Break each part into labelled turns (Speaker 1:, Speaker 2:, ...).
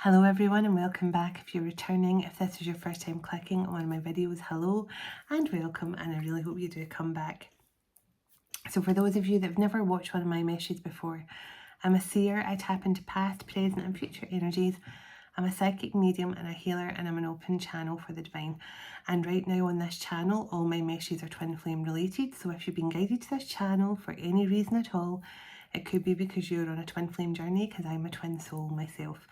Speaker 1: Hello everyone and welcome back. If you're returning, if this is your first time clicking on one of my videos, hello and welcome, and I really hope you do come back. So for those of you that have never watched one of my messages before, I'm a seer. I tap into past, present and future energies. I'm a psychic medium and a healer, and I'm an open channel for the divine. And right now on this channel, all my messages are twin flame related. So if you've been guided to this channel for any reason at all, it could be because you're on a twin flame journey, because I'm a twin soul myself.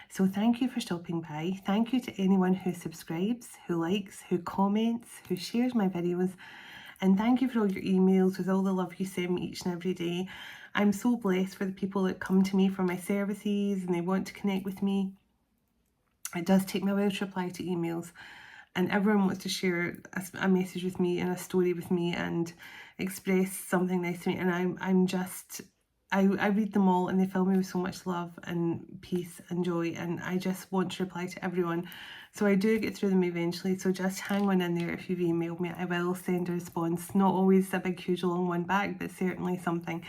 Speaker 1: So thank you for stopping by. Thank you to anyone who subscribes, who likes, who comments, who shares my videos. And thank you for all your emails with all the love you send me each and every day. I'm so blessed for the people that come to me for my services and they want to connect with me. It does take me a while to reply to emails, and everyone wants to share a message with me and a story with me and express something nice to me, and I read them all and they fill me with so much love and peace and joy, and I just want to reply to everyone. So I do get through them eventually, so just hang on in there. If you've emailed me, I will send a response. Not always a big huge long one back, but certainly something.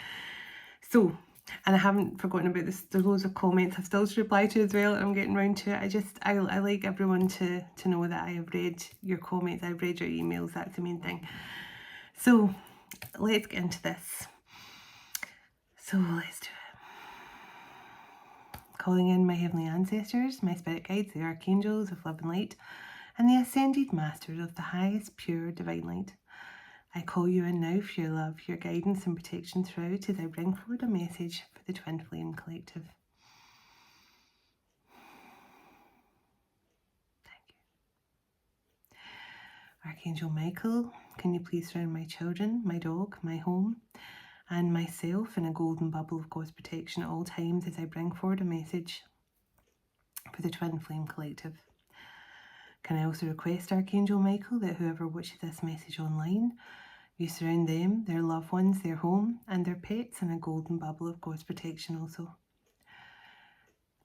Speaker 1: So, and I haven't forgotten about this, there's loads of comments I've still to reply to as well, and I'm getting around to it. I like everyone to know that I have read your comments, I've read your emails, that's the main thing. So let's get into this. So let's do it. Calling in my heavenly ancestors, my spirit guides, the archangels of love and light, and the ascended masters of the highest pure divine light. I call you in now for your love, your guidance and protection throughout as I bring forward a message for the Twin Flame Collective. Thank you. Archangel Michael, can you please surround my children, my dog, my home, and myself in a golden bubble of God's protection at all times as I bring forward a message for the Twin Flame Collective. Can I also request, Archangel Michael, that whoever watches this message online, you surround them, their loved ones, their home, and their pets in a golden bubble of God's protection also.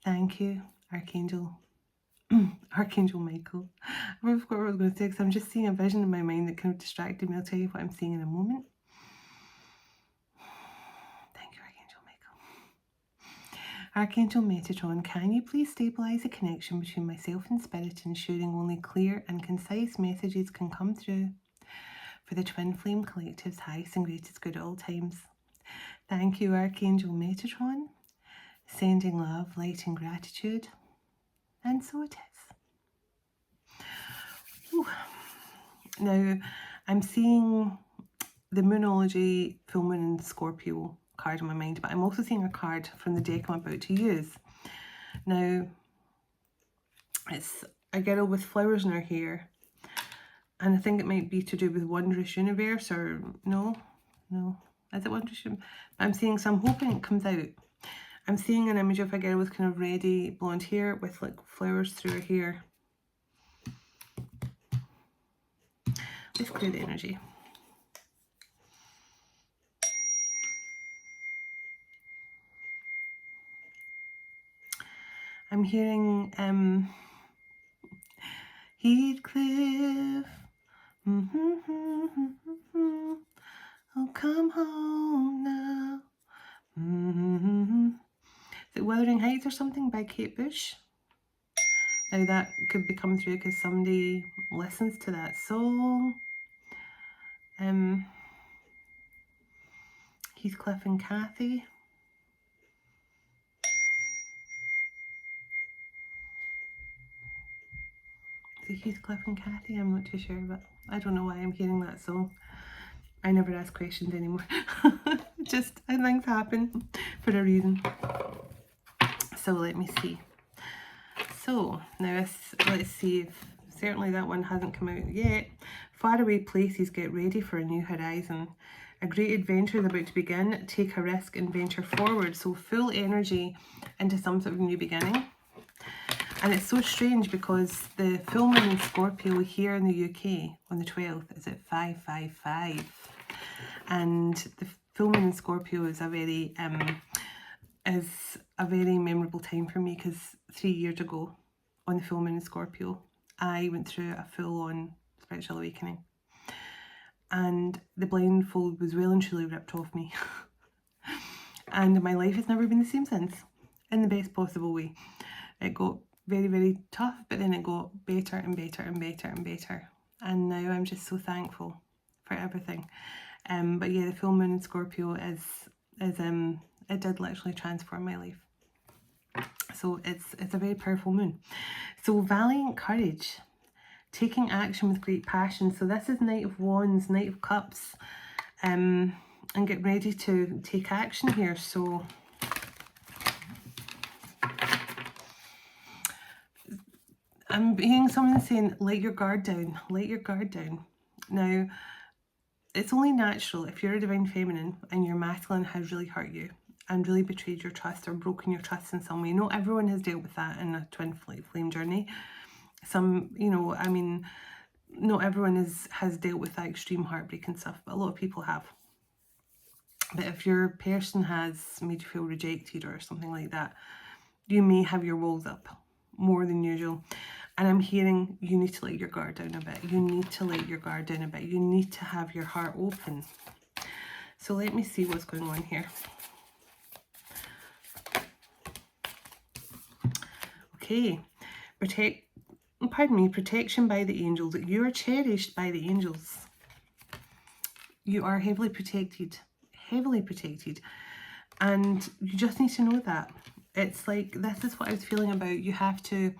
Speaker 1: Thank you, Archangel. Archangel Michael. I forgot what I was going to say because I'm just seeing a vision in my mind that kind of distracted me. I'll tell you what I'm seeing in a moment. Thank you, Archangel Michael. Archangel Metatron, can you please stabilise the connection between myself and Spirit, ensuring only clear and concise messages can come through for the Twin Flame Collective's highest and greatest good at all times. Thank you, Archangel Metatron. Sending love, light and gratitude. And so it is. Ooh. Now, I'm seeing the Moonology Full Moon and Scorpio card in my mind, but I'm also seeing a card from the deck I'm about to use. Now, it's a girl with flowers in her hair, and I think it might be to do with Wondrous Universe, or no, is it Wondrous Universe? I'm seeing, so I'm hoping it comes out. I'm seeing an image of a girl with kind of reddy blonde hair with like flowers through her hair. Let's clear the energy. I'm hearing Heathcliff. Oh, come home now. Is it Wuthering Heights or something by Kate Bush? Now that could be coming through because somebody listens to that song. Heathcliff and Kathy. Is it Heathcliff and Kathy? I'm not too sure, but I don't know why I'm hearing that song. I never ask questions anymore. Just things happen for a reason. So let me see. So now let's see if certainly that one hasn't come out yet. Faraway places, get ready for a new horizon. A great adventure is about to begin. Take a risk and venture forward. So full energy into some sort of new beginning. And it's so strange because the full moon in Scorpio here in the UK on the 12th is at 555. And the full moon in Scorpio is a very memorable time for me, because 3 years ago on the full moon in Scorpio, I went through a full-on spiritual awakening. And the blindfold was well and truly ripped off me. And my life has never been the same since, in the best possible way. It got very, very tough, but then it got better and better and better and better. And now I'm just so thankful for everything. But yeah, the full moon in Scorpio it did literally transform my life. So it's a very powerful moon. So valiant courage, taking action with great passion. So this is Knight of Wands, Knight of Cups, and get ready to take action here. So I'm hearing someone saying, let your guard down, let your guard down. Now, it's only natural if you're a divine feminine and your masculine has really hurt you and really betrayed your trust or broken your trust in some way. Not everyone has dealt with that in a twin flame journey. Some, you know, I mean, not everyone has dealt with that extreme heartbreak and stuff, but a lot of people have. But if your person has made you feel rejected or something like that, you may have your walls up more than usual. And I'm hearing you need to let your guard down a bit. You need to let your guard down a bit. You need to have your heart open. So let me see what's going on here. Okay. Protection by the angels. You are cherished by the angels. You are heavily protected. Heavily protected. And you just need to know that. It's like, this is what I was feeling about. You have to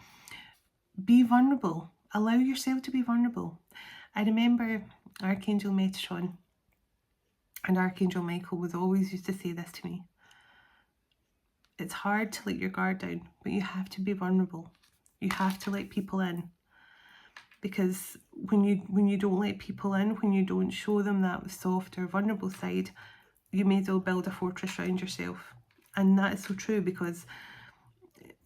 Speaker 1: be vulnerable. Allow yourself to be vulnerable. I remember Archangel Metatron and Archangel Michael was always used to say this to me. It's hard to let your guard down, but you have to be vulnerable. You have to let people in. Because when you don't let people in, when you don't show them that soft or vulnerable side, you may as well build a fortress around yourself. And that is so true, because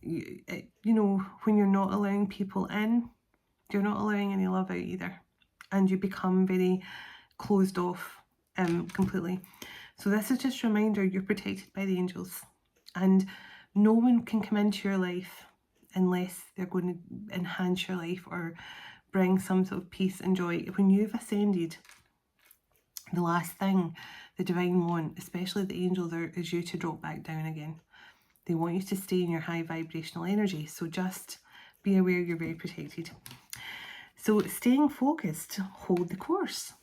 Speaker 1: you know, when you're not allowing people in, you're not allowing any love out either, and you become very closed off completely. So this is just a reminder, you're protected by the angels, and no one can come into your life unless they're going to enhance your life or bring some sort of peace and joy. When you've ascended, the last thing the divine want, especially the angels, is you to drop back down again. They want you to stay in your high vibrational energy. So just be aware you're very protected. So staying focused, hold the course.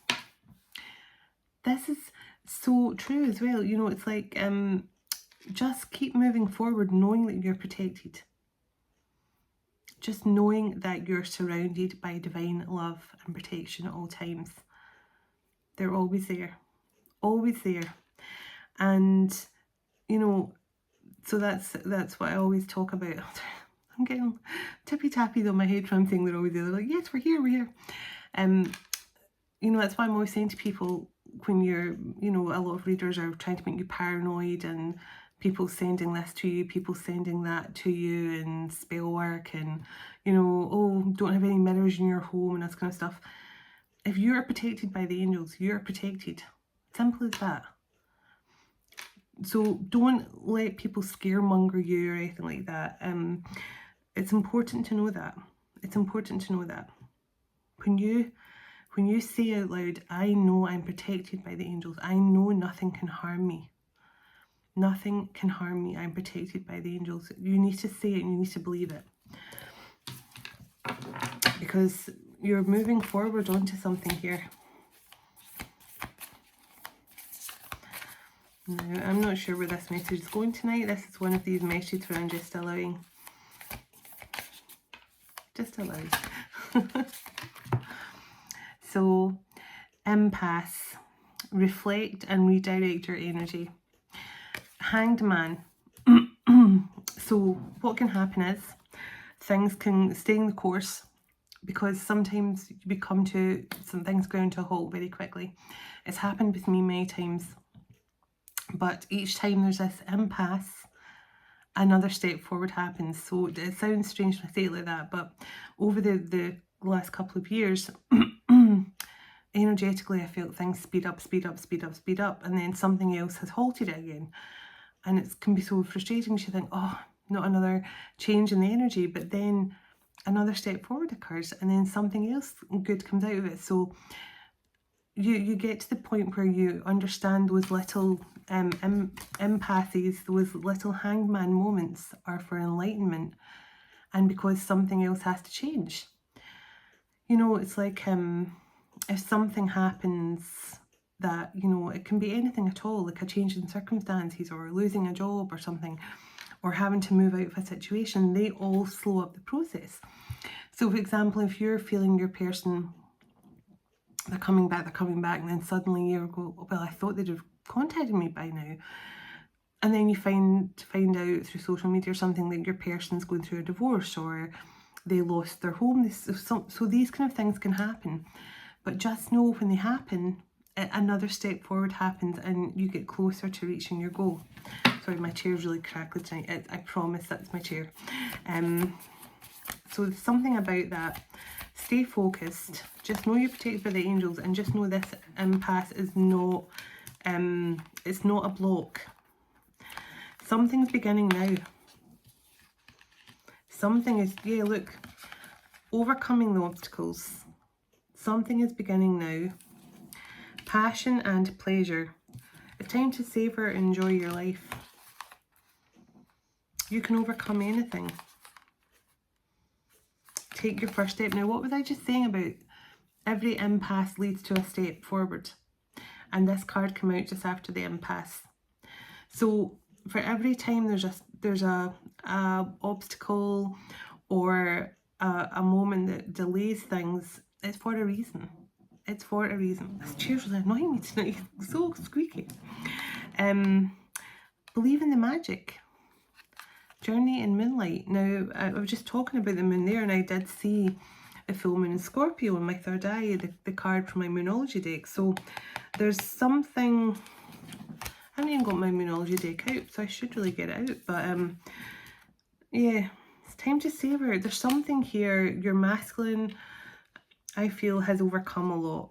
Speaker 1: This is so true as well. You know, it's like, just keep moving forward, knowing that you're protected. Just knowing that you're surrounded by divine love and protection at all times. They're always there. Always there. And, you know, so that's what I always talk about. I'm getting tippy-tappy on my head from saying they're always there. They're like, yes, we're here, we're here. You know, that's why I'm always saying to people, when you're, you know, a lot of readers are trying to make you paranoid, and people sending this to you, people sending that to you, and spell work, and, you know, oh, don't have any mirrors in your home and that kind of stuff. If you are protected by the angels, you're protected. Simple as that. So don't let people scaremonger you or anything like that. It's important to know that. It's important to know that. When you say out loud, I know I'm protected by the angels. I know nothing can harm me. Nothing can harm me. I'm protected by the angels. You need to say it and you need to believe it. Because you're moving forward onto something here. Now, I'm not sure where this message is going tonight. This is one of these messages where I'm just allowing. Just allowing. So, impasse. Reflect and redirect your energy. Hanged Man. So, what can happen is things can stay in the course, because sometimes you come to some things ground to a halt very quickly. It's happened with me many times. But each time there's this impasse, another step forward happens. So it sounds strange when I say it like that, but over the last couple of years, energetically I felt things speed up, and then something else has halted it again. And it can be so frustrating. You think, oh, not another change in the energy, but then another step forward occurs, and then something else good comes out of it. So you get to the point where you understand those little impasses, those little hangman moments are for enlightenment. and because something else has to change. You know, it's like if something happens that, you know, it can be anything at all, like a change in circumstances or losing a job or something, or having to move out of a situation, they all slow up the process. So for example, if you're feeling your person, they're coming back, and then suddenly you go, oh, well, I thought they'd have contacted me by now. And then you find out through social media or something that your person's going through a divorce, or they lost their home. So these kind of things can happen. But just know when they happen, another step forward happens and you get closer to reaching your goal. Sorry, my chair's really crackly tonight. I promise that's my chair. So there's something about that. Stay focused. Just know you're protected by the angels, and just know this impasse is not, it's not a block. Something's beginning now. Something is, yeah, look, overcoming the obstacles. Something is beginning now. Passion and pleasure. It's time to savor and enjoy your life. You can overcome anything. Take your first step. Now, what was I just saying about every impasse leads to a step forward? And this card came out just after the impasse. So for every time there's a obstacle or a moment that delays things, it's for a reason. It's for a reason. This chair's really annoying me tonight. It's so squeaky. Believe in the magic. Journey in moonlight. Now, I was just talking about the moon there, and I did see a full moon in Scorpio in my third eye, the card from my Moonology deck. So there's something, I haven't even got my Moonology deck out, so I should really get it out. But yeah, it's time to savor it. There's something here. Your masculine, I feel, has overcome a lot.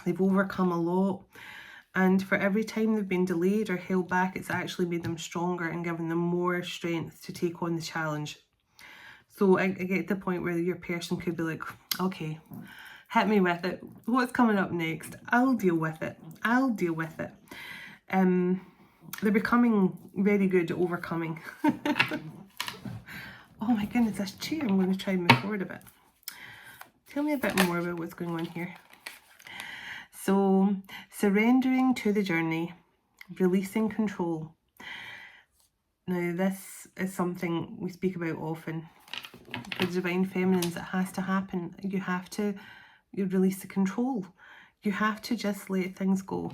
Speaker 1: They've overcome a lot. And for every time they've been delayed or held back, it's actually made them stronger and given them more strength to take on the challenge. So I get to the point where your person could be like, okay, hit me with it. What's coming up next? I'll deal with it. I'll deal with it. They're becoming very good at overcoming. Oh my goodness, this chair. I'm going to try and move forward a bit. Tell me a bit more about what's going on here. So, surrendering to the journey, releasing control. Now, this is something we speak about often. For the divine feminines, it has to happen. You release the control. You have to just let things go.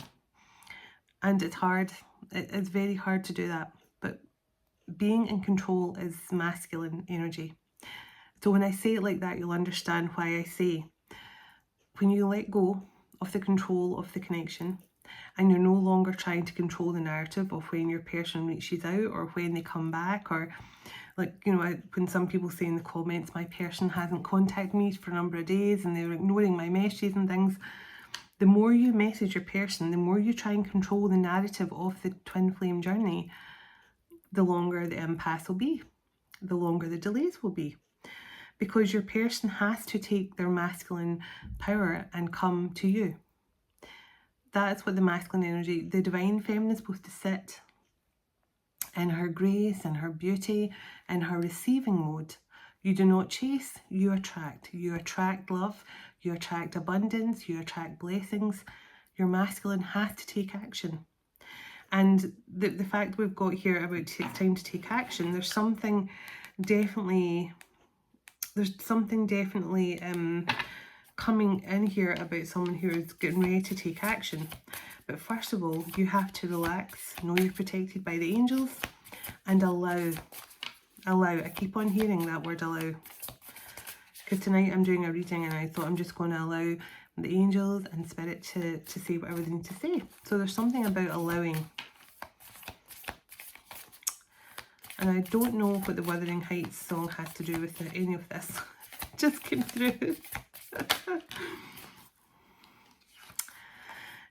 Speaker 1: And it's hard. It's very hard to do that. But being in control is masculine energy. So when I say it like that, you'll understand why I say, when you let go of the control of the connection, and you're no longer trying to control the narrative of when your person reaches out or when they come back, or like, you know, when some people say in the comments, my person hasn't contacted me for a number of days and they're ignoring my messages and things. The more you message your person, the more you try and control the narrative of the twin flame journey, the longer the impasse will be, the longer the delays will be. Because your person has to take their masculine power and come to you. That's what the masculine energy, the divine feminine, is supposed to sit in her grace and her beauty and her receiving mode. You do not chase, you attract. You attract love, you attract abundance, you attract blessings. Your masculine has to take action. And the fact we've got here about it's time to take action, there's something definitely coming in here about someone who is getting ready to take action. But first of all, you have to relax, know you're protected by the angels, and allow. I keep on hearing that word allow, because tonight I'm doing a reading and I thought I'm just going to allow the angels and spirit to say whatever they need to say. So there's something about allowing. And I don't know what the Wuthering Heights song has to do with any of this. Just came through.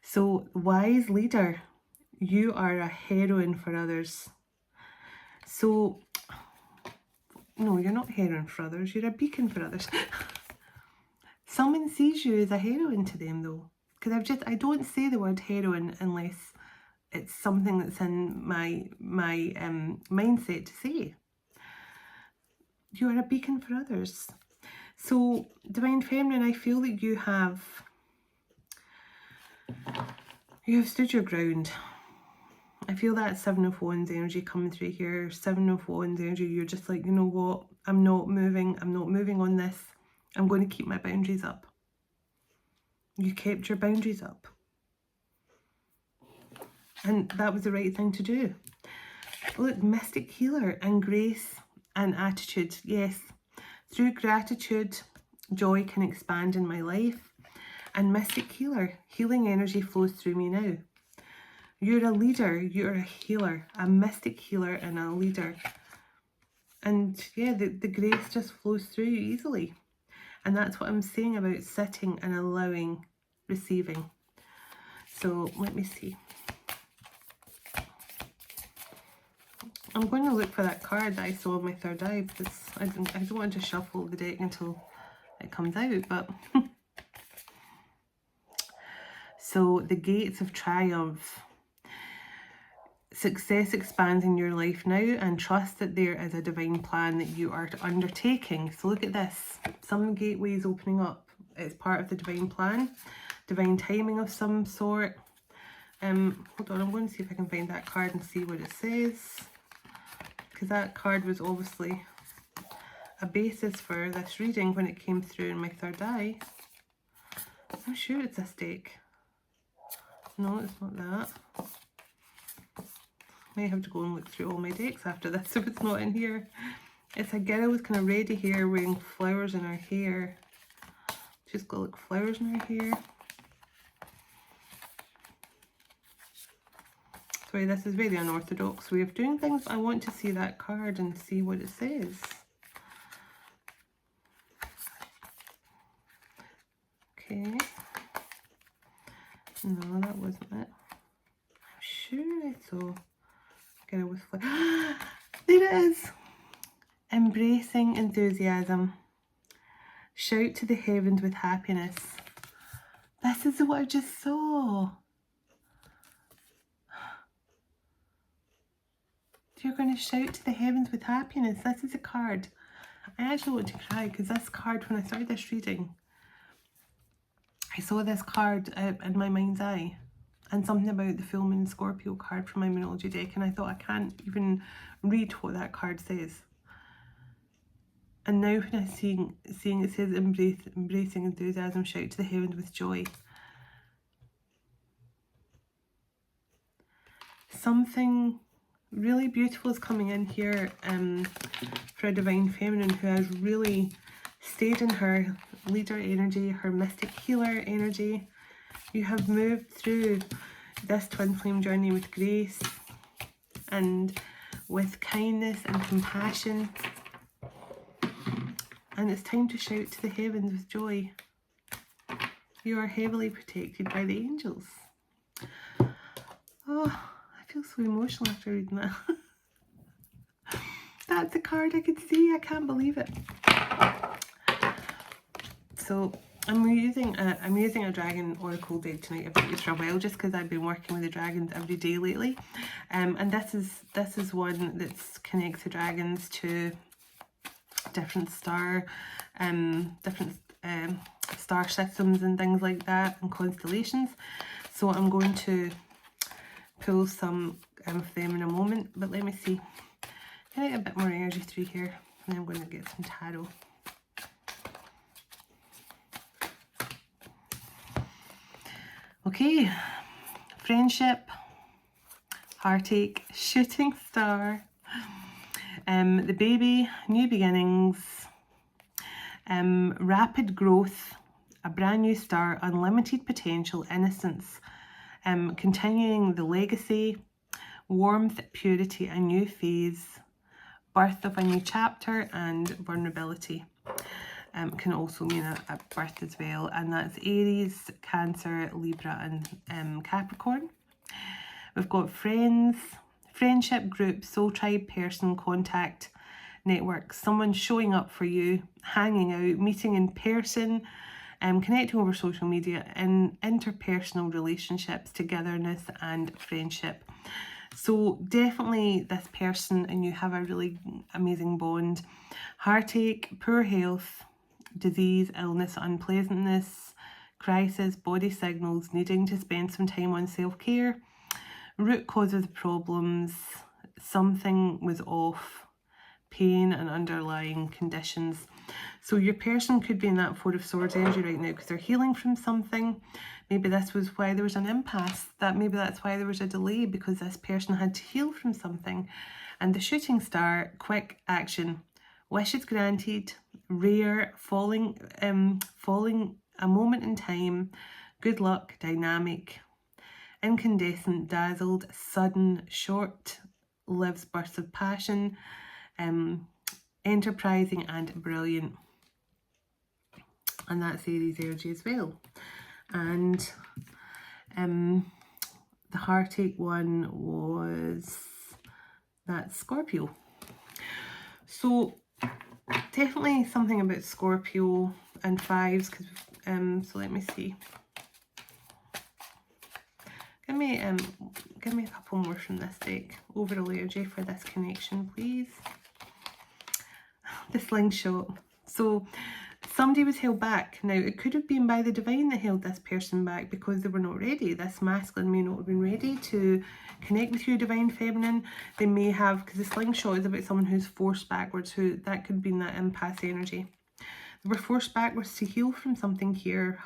Speaker 1: So, wise leader, you are a heroine for others. So, no, you're not a heroine for others. You're a beacon for others. Someone sees you as a heroine to them, though. Because I don't say the word heroine unless it's something that's in my mindset to say. you are a beacon for others. So, Divine Feminine, I feel that you have stood your ground. I feel that 7 of Wands energy coming through here. 7 of Wands energy, you're just like, you know what, I'm not moving on this. I'm going to keep my boundaries up. You kept your boundaries up. And that was the right thing to do. Look, Mystic Healer and grace and attitude. Yes, through gratitude, joy can expand in my life. And Mystic Healer, healing energy flows through me now. You're a leader, you're a healer, a mystic healer and a leader. And yeah, the grace just flows through you easily. And that's what I'm saying about sitting and allowing, receiving. So let me see. I'm going to look for that card that I saw in my third eye, because I don't want to shuffle the deck until it comes out. But so the gates of triumph. Success expands in your life now, and trust that there is a divine plan that you are undertaking. So look at this. Some gateways opening up. It's part of the divine plan. Divine timing of some sort. Hold on, I'm going to see if I can find that card and see what it says. Because that card was obviously a basis for this reading when it came through in my third eye. I'm sure it's this deck. No, it's not that. I have to go and look through all my decks after this if it's not in here. It's a girl with kind of reddy hair wearing flowers in her hair. She's got like flowers in her hair. Sorry, this is very unorthodox way of doing things, but I want to see that card and see what it says. Okay. No, that wasn't it. I'm sure I saw girl with flowers. There it is. Embracing enthusiasm. Shout to the heavens with happiness. This is what I just saw. You're going to shout to the heavens with happiness. This is a card. I actually want to cry because this card, when I started this reading, I saw this card in my mind's eye. And something about the full moon Scorpio card from my Moonology deck, and I thought I can't even read what that card says. And now when I'm seeing it says embracing enthusiasm, shout to the heavens with joy. Something really beautiful is coming in here for a Divine Feminine who has really stayed in her leader energy, her mystic healer energy. You have moved through this twin flame journey with grace and with kindness and compassion. And it's time to shout to the heavens with joy. You are heavily protected by the angels. Oh, I feel so emotional after reading that. That's a card I could see. I can't believe it. So I'm using a dragon oracle deck tonight. I've been used for a while just because I've been working with the dragons every day lately, and this is one that connects the dragons to different star systems and things like that, and constellations. So I'm going to pull some of them in a moment, but let me see. Can I get a bit more energy through here? And then I'm going to get some tarot. Okay, friendship, heartache, shooting star, the baby, new beginnings, rapid growth, a brand new start, unlimited potential, innocence, continuing the legacy, warmth, purity, a new phase, birth of a new chapter, and vulnerability. Can also mean a birth as well, and that's Aries, Cancer, Libra, and Capricorn. We've got friends, friendship, group, soul tribe, person, contact, network, someone showing up for you, hanging out, meeting in person, connecting over social media, and interpersonal relationships, togetherness and friendship. So definitely this person and you have a really amazing bond. Heartache, poor health, disease, illness, unpleasantness, crisis, body signals, needing to spend some time on self-care, root cause of the problems, something was off, pain and underlying conditions. So your person could be in that Four of Swords energy right now because they're healing from something. Maybe this was why there was an impasse, that maybe that's why there was a delay, because this person had to heal from something. And the shooting star, quick action, wishes granted, rare, falling a moment in time, good luck, dynamic, incandescent, dazzled, sudden, short-lived bursts of passion, enterprising and brilliant. And that's Aries energy as well. And the heartache one was that Scorpio. So definitely something about Scorpio and fives, because so let me see. Give me a couple more from this deck. Overall energy for this connection, please. The slingshot. So somebody was held back. Now, it could have been by the divine that held this person back because they were not ready. This masculine may not have been ready to connect with your divine feminine. They may have, because the slingshot is about someone who's forced backwards, who that could be in that impasse energy. They were forced backwards to heal from something here,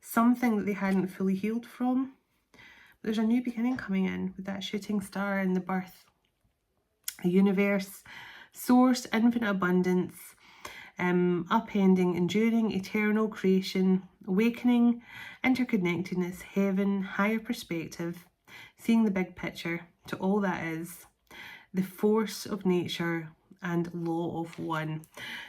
Speaker 1: something that they hadn't fully healed from. But there's a new beginning coming in with that shooting star and the birth. A universe, source, infinite abundance, upending, enduring, eternal, creation, awakening, interconnectedness, heaven, higher perspective, seeing the big picture to all that is, the force of nature and law of one.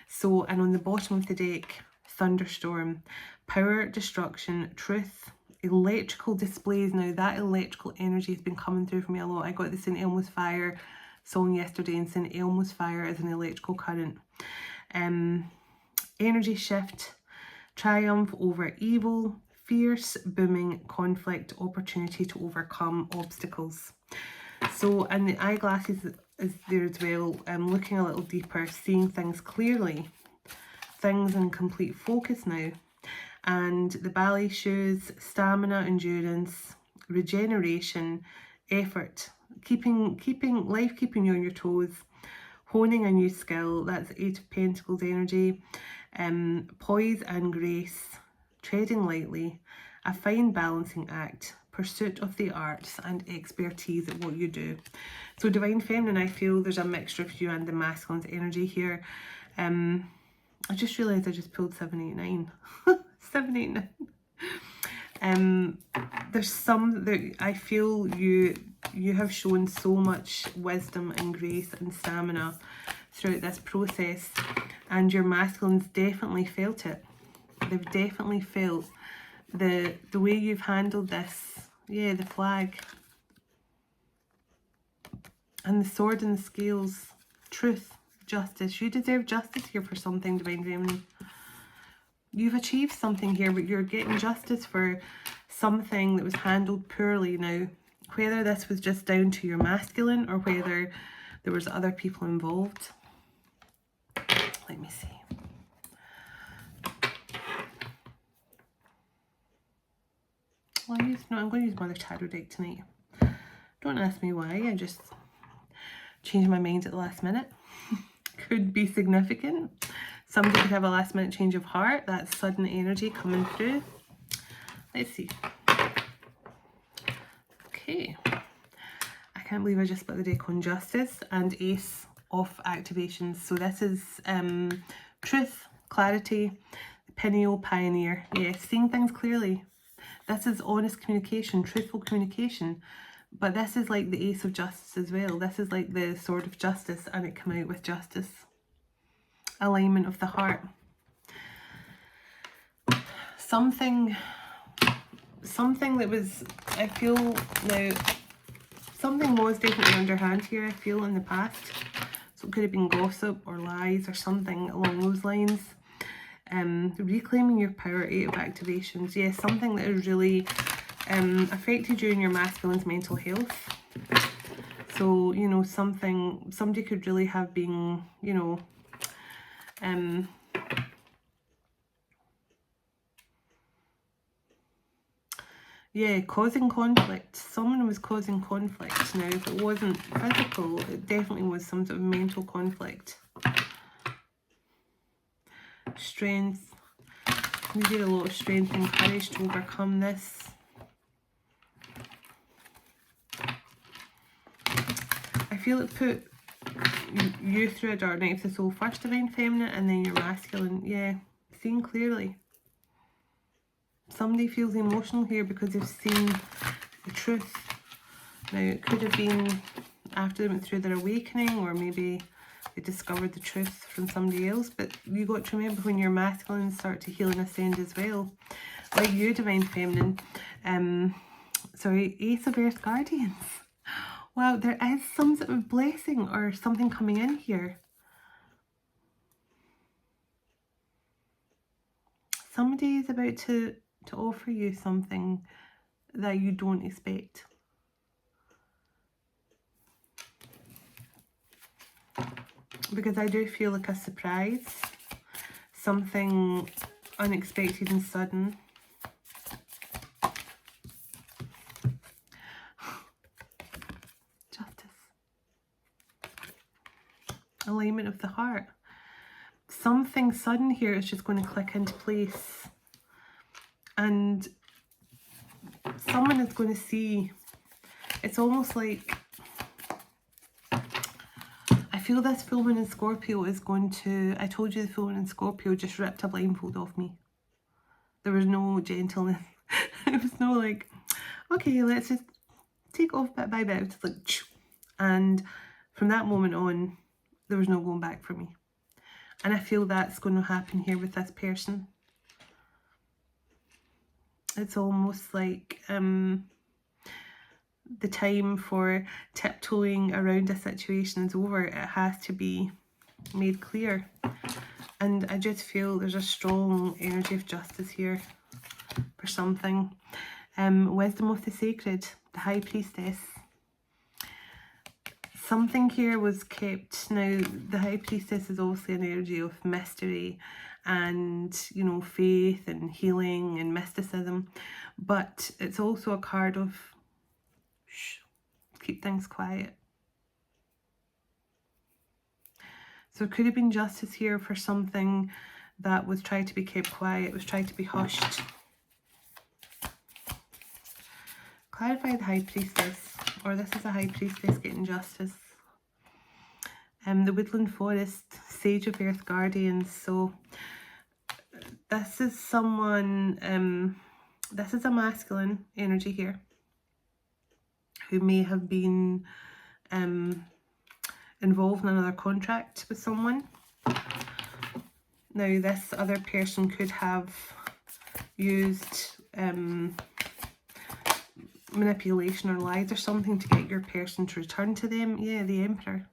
Speaker 1: So, and on the bottom of the deck, thunderstorm, power, destruction, truth, electrical displays. Now that electrical energy has been coming through for me a lot. I got the St. Elmo's Fire song yesterday, and St. Elmo's Fire is an electrical current. Energy shift, triumph over evil, fierce, booming, conflict, opportunity to overcome obstacles. So, and the eyeglasses is there as well. Looking a little deeper, seeing things clearly, things in complete focus now. And the ballet shoes, stamina, endurance, regeneration, effort, keeping you on your toes, honing a new skill. That's Eight of Pentacles energy. Poise and grace, treading lightly, a fine balancing act, pursuit of the arts and expertise at what you do. So divine feminine, I feel there's a mixture of you and the masculine's energy here. I just realised I just pulled 789. 789. There's some that I feel you have shown so much wisdom and grace and stamina throughout this process, and your masculines definitely felt it. They've definitely felt the way you've handled this. Yeah, the flag and the sword and the scales, truth, justice. You deserve justice here for something, divine feminine. You've achieved something here, but you're getting justice for something that was handled poorly. Now, whether this was just down to your masculine or whether there was other people involved. Let me see. Well, I'm going to use Mother Tarot deck tonight. Don't ask me why, I just changed my mind at the last minute. Could be significant. Somebody could have a last minute change of heart. That's sudden energy coming through. Let's see. Okay. I can't believe I just split the deck on justice and ace of activations. So this is truth, clarity, pineal, pioneer. Yeah, seeing things clearly. This is honest communication, truthful communication. But this is like the ace of justice as well. This is like the sword of justice, and it came out with justice. Alignment of the heart. Something that was, I feel now, something was definitely underhand here, I feel, in the past. So it could have been gossip or lies or something along those lines. Reclaiming your power, 8 of activations. Yeah, something that has really affected you in your masculine's mental health. So, you know, somebody could really have been, you know, yeah, causing conflict. Someone was causing conflict. Now, if it wasn't physical, it definitely was some sort of mental conflict. Strength. You need a lot of strength and courage to overcome this. I feel it put you through a dark night of the soul. First divine feminine and then your masculine. Yeah, seeing clearly. Somebody feels emotional here because they've seen the truth. Now, it could have been after they went through their awakening, or maybe they discovered the truth from somebody else. But you got to remember, when your masculines start to heal and ascend as well, like you, divine feminine, sorry, Ace of Earth Guardians. Wow, there is some sort of blessing or something coming in here. Somebody is about to offer you something that you don't expect. Because I do feel like a surprise, something unexpected and sudden. Justice. Alignment of the heart. Something sudden here is just going to click into place. And someone is going to see, it's almost like, I feel this full moon in Scorpio is going to, I told you the full moon in Scorpio just ripped a blindfold off me. There was no gentleness. It was no like, okay, let's just take off bit by bit. It's like, and from that moment on, there was no going back for me. And I feel that's going to happen here with this person. It's almost like the time for tiptoeing around a situation is over. It has to be made clear. And I just feel there's a strong energy of justice here for something. Wisdom of the Sacred, the High Priestess. Something here was kept. Now, the High Priestess is obviously an energy of mystery and, you know, faith and healing and mysticism. But it's also a card of, shh, keep things quiet. So it could have been justice here for something that was tried to be kept quiet, was tried to be hushed. Clarify the High Priestess, or this is a High Priestess getting justice. The Woodland Forest, Sage of Earth Guardians. So this is someone, this is a masculine energy here who may have been involved in another contract with someone. Now, this other person could have used manipulation or lies or something to get your person to return to them. Yeah, the Emperor.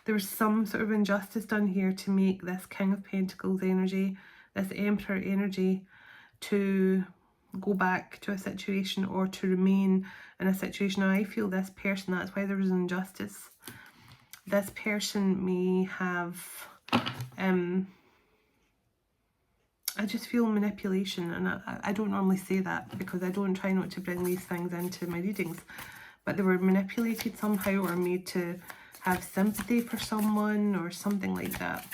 Speaker 1: There was some sort of injustice done here to make this King of Pentacles energy, this Emperor energy, to go back to a situation or to remain in a situation. Now, I feel this person, that's why there was injustice. This person may have, I just feel manipulation, and I don't normally say that because I don't try not to bring these things into my readings, but they were manipulated somehow or made to have sympathy for someone or something like that.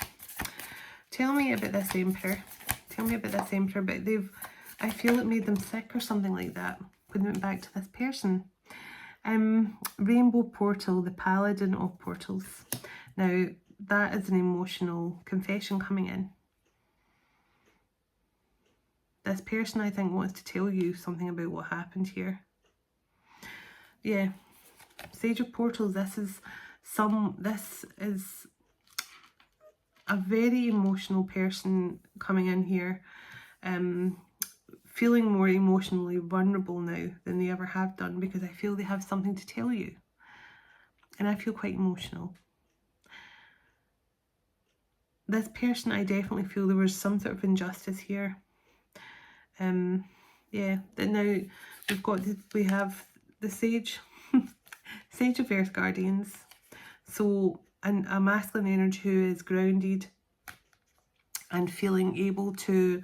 Speaker 1: Tell me about this Emperor. Tell me about this Emperor. But I feel it made them sick or something like that when they went back to this person. Rainbow Portal, the Paladin of Portals. Now, that is an emotional confession coming in. This person, I think, wants to tell you something about what happened here. Yeah. Sage of Portals, this is a very emotional person coming in here, feeling more emotionally vulnerable now than they ever have done, because I feel they have something to tell you. And I feel quite emotional. This person, I definitely feel there was some sort of injustice here. Yeah, that now we have the Sage, Sage of Earth Guardians. So a masculine energy who is grounded and feeling able to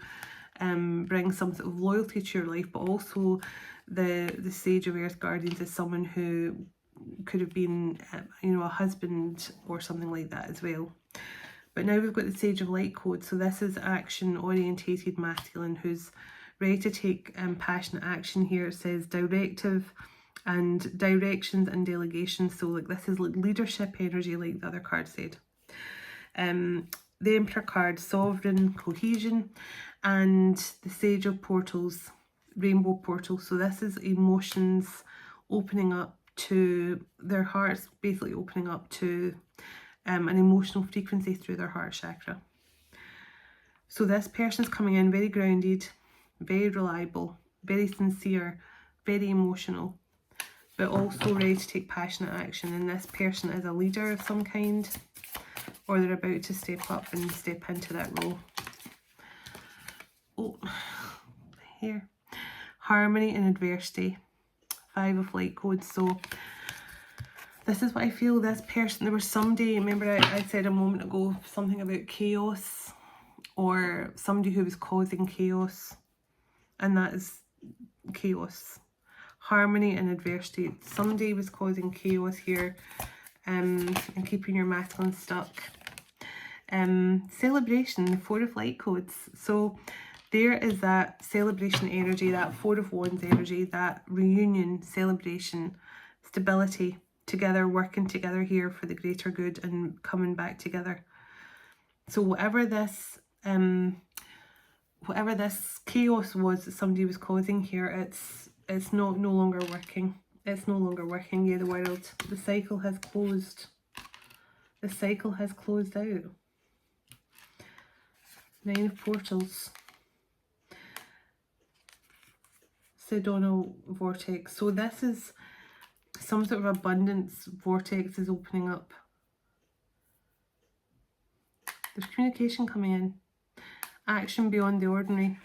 Speaker 1: bring some sort of loyalty to your life, but also the Sage of Earth Guardians is someone who could have been, you know, a husband or something like that as well. But now we've got the Sage of Light Code. So this is action orientated masculine who's ready to take passionate action here. It says directive and directions and delegation. So like this is like leadership energy, like the other card said. The Emperor card, sovereign, cohesion, and the Sage of Portals, rainbow portal. So this is emotions opening up to their hearts, basically opening up to an emotional frequency through their heart chakra. So this person's coming in very grounded, very reliable, very sincere, very emotional, but also ready to take passionate action. And this person is a leader of some kind, or they're about to step up and step into that role. Oh, here. Harmony and adversity. 5 of Light Codes. So this is what I feel. This person, there was somebody, remember I said a moment ago something about chaos, or somebody who was causing chaos, and that is chaos. Harmony and adversity. Somebody was causing chaos here and keeping your masculine stuck. Celebration, the 4 of Light Codes. So there is that celebration energy, that 4 of Wands energy, that reunion, celebration, stability, together, working together here for the greater good and coming back together. So whatever this chaos was that somebody was causing here, it's no longer working. It's no longer working. Yeah, the world, the cycle has closed. The cycle has closed out. 9 of Portals. Sedonal vortex. So this is some sort of abundance vortex is opening up. There's communication coming in. Action beyond the ordinary.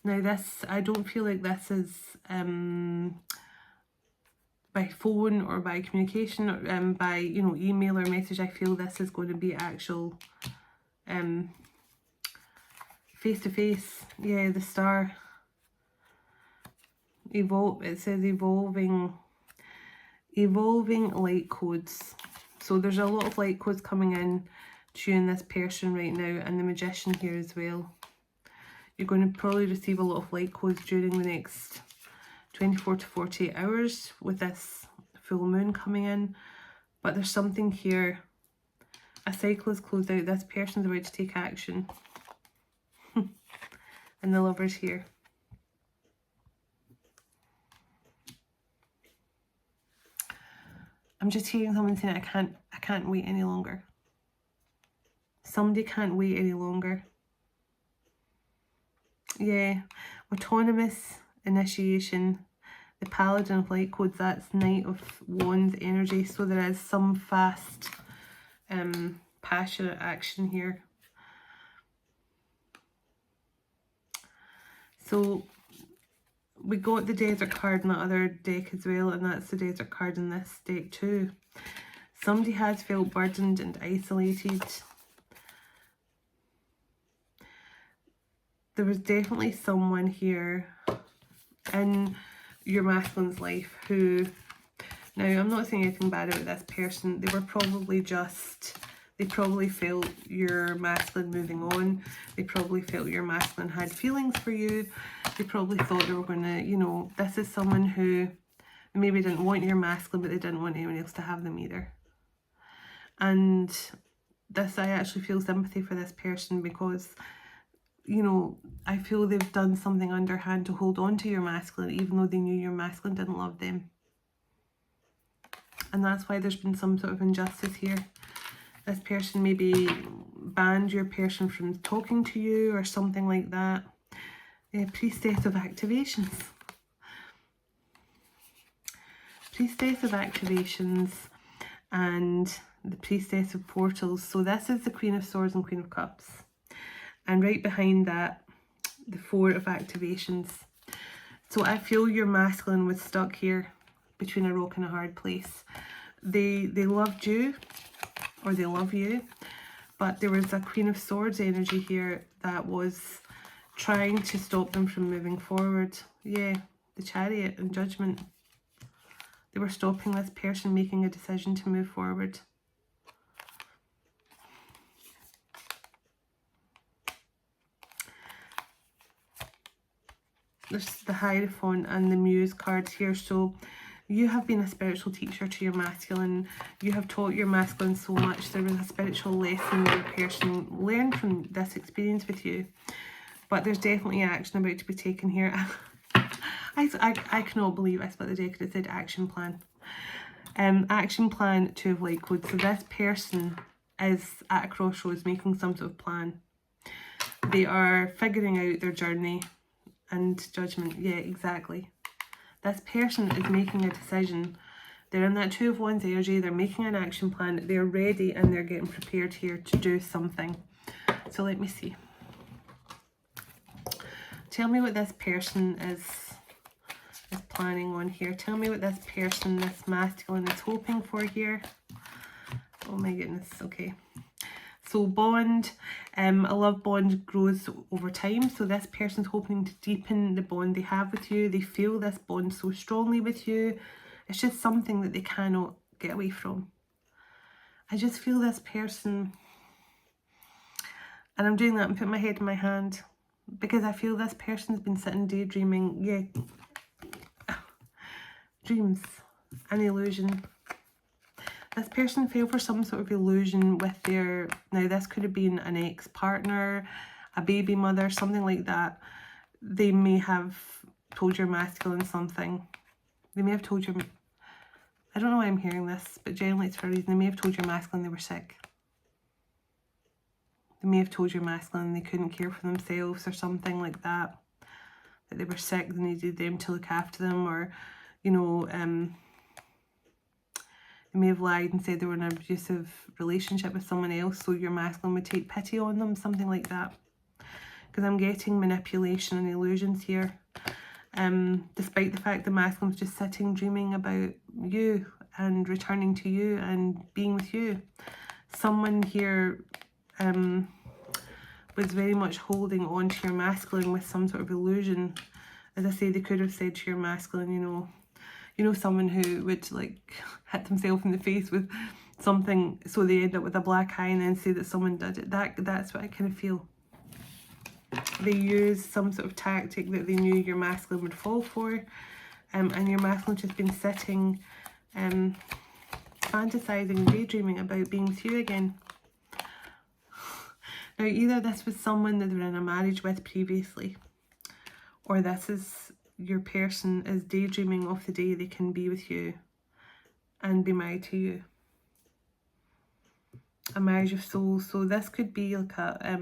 Speaker 1: Now this, I don't feel like this is by phone or by communication or by, you know, email or message. I feel this is going to be actual face-to-face. Yeah, the star. It says evolving light codes. So there's a lot of light codes coming in to you and this person right now, and the Magician here as well. You're going to probably receive a lot of light codes during the next 24 to 48 hours with this full moon coming in. But there's something here. A cycle is closed out. This person's about to take action. And the Lover's here. I'm just hearing someone saying I can't wait any longer. Somebody can't wait any longer. Yeah, autonomous initiation. The Paladin of Light Codes, that's Knight of Wands energy. So there is some fast, passionate action here. So we got the Desert card in the other deck as well, and that's the Desert card in this deck too. Somebody has felt burdened and isolated. There was definitely someone here in your masculine's life who, now I'm not saying anything bad about this person, they were probably just, they probably felt your masculine moving on, they probably felt your masculine had feelings for you, they probably thought they were going to, you know, this is someone who maybe didn't want your masculine, but they didn't want anyone else to have them either. And this, I actually feel sympathy for this person because, you know, I feel they've done something underhand to hold on to your masculine, even though they knew your masculine didn't love them. And that's why there's been some sort of injustice here. This person maybe banned your person from talking to you or something like that. Priestess of Activations. Priestess of Activations and the Priestess of Portals. So this is the Queen of Swords and Queen of Cups. And right behind that, the 4 of Activations. So I feel your masculine was stuck here. between a rock and a hard place. They loved you, or they love you, but there was a Queen of Swords energy here that was trying to stop them from moving forward. Yeah, the Chariot and Judgment. They were stopping this person making a decision to move forward. There's the Hierophant and the Muse cards here. So you have been a spiritual teacher to your masculine. You have taught your masculine so much. There was a spiritual lesson your person learned from this experience with you. But there's definitely action about to be taken here. I cannot believe I split the deck and it said action plan. Action plan, Two of Light Code. So this person is at a crossroads making some sort of plan. They are figuring out their journey. And Judgment, yeah, exactly. This person is making a decision. They're in that Two of Wands energy. They're making an action plan. They're ready and they're getting prepared here to do something. So let me see. Tell me what this person is planning on here. Tell me what this person, this masculine, is hoping for here. Oh my goodness, okay. So bond, a love bond grows over time. So this person's hoping to deepen the bond they have with you. They feel this bond so strongly with you. It's just something that they cannot get away from. I just feel this person, and I'm doing that and putting my head in my hand, because I feel this person's been sitting daydreaming. Yeah, dreams, an illusion. This person fell for some sort of illusion with their, now this could have been an ex-partner, a baby mother, something like that. They may have told your masculine something. They may have told your, I don't know why I'm hearing this, but generally it's for a reason. They may have told your masculine they were sick. They may have told your masculine they couldn't care for themselves or something like that. That they were sick, they needed them to look after them, or, you know, they may have lied and said they were in an abusive relationship with someone else, so your masculine would take pity on them, something like that. Because I'm getting manipulation and illusions here. Despite the fact the masculine was just sitting dreaming about you and returning to you and being with you. Someone here was very much holding on to your masculine with some sort of illusion. As I say, they could have said to your masculine, you know, someone who would like hit themselves in the face with something, so they end up with a black eye and then say that someone did it. That's what I kind of feel. They used some sort of tactic that they knew your masculine would fall for, and your masculine just been sitting, fantasizing, daydreaming about being with you again. Now, either this was someone that they were in a marriage with previously, or this is your person is daydreaming of the day they can be with you and be married to you. A marriage of souls. So this could be like a,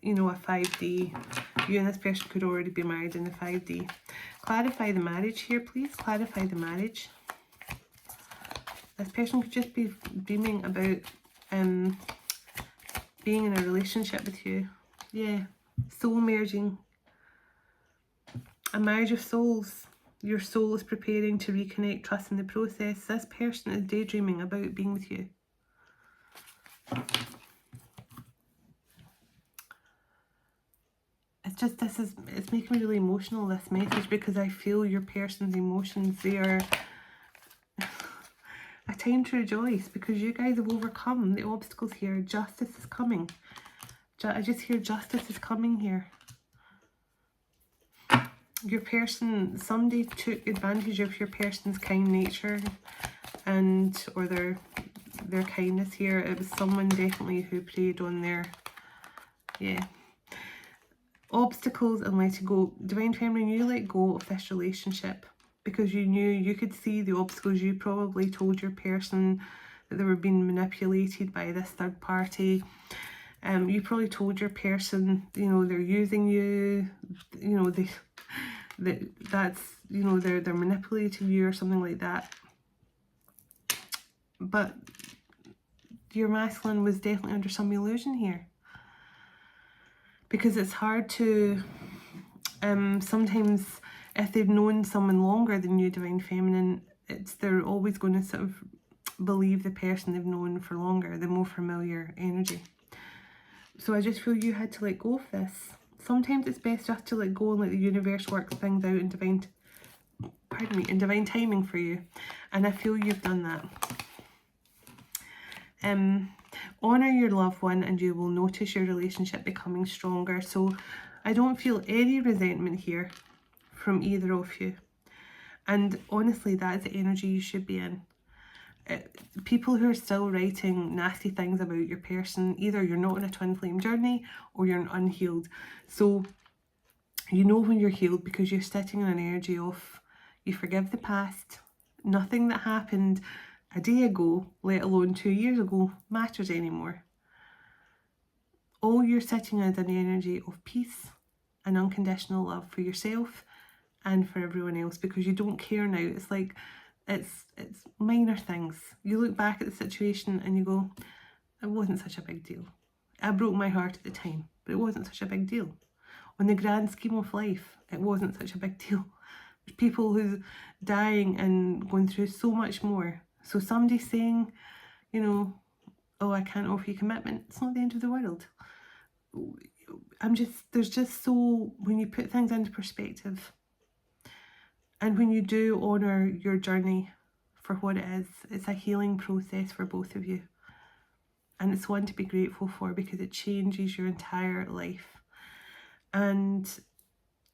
Speaker 1: you know, a 5D. You and this person could already be married in the 5D. Clarify the marriage here, please. Clarify the marriage. This person could just be dreaming about being in a relationship with you. Yeah. Soul merging. A marriage of souls. Your soul is preparing to reconnect, trust in the process. This person is daydreaming about being with you. It's just, it's making me really emotional, this message, because I feel your person's emotions. They are a time to rejoice, because you guys have overcome the obstacles here. Justice is coming. I just hear justice is coming here. Your person, somebody took advantage of your person's kind nature and, or their kindness here. It was someone definitely who preyed on their, yeah. Obstacles and letting go. Divine Feminine, you let go of this relationship because you knew, you could see the obstacles. You probably told your person that they were being manipulated by this third party. You probably told your person, you know, they're using you, you know, that's, you know, they're manipulating you or something like that. But your masculine was definitely under some illusion here, because it's hard to sometimes if they've known someone longer than you, Divine Feminine, they're always going to sort of believe the person they've known for longer, the more familiar energy. So I just feel you had to let go of this. Sometimes it's best just to let go and let the universe work things out in divine, in divine timing for you. And I feel you've done that. Honour your loved one and you will notice your relationship becoming stronger. So I don't feel any resentment here from either of you. And honestly, that's the energy you should be in. People who are still writing nasty things about your person, either you're not on a twin flame journey or you're unhealed. So you know when you're healed because you're sitting in an energy of you forgive the past. Nothing that happened a day ago, let alone 2 years ago, matters anymore. All you're sitting in is an energy of peace and unconditional love for yourself and for everyone else, because you don't care now. It's like it's minor things. You look back at the situation and you go, it wasn't such a big deal. I broke my heart at the time, but it wasn't such a big deal. On the grand scheme of life, it wasn't such a big deal. There's people who's dying and going through so much more. So somebody saying, you know, oh, I can't offer you commitment, it's not the end of the world. There's just so, when you put things into perspective, and when you do honour your journey for what it is, it's a healing process for both of you. And it's one to be grateful for because it changes your entire life. And,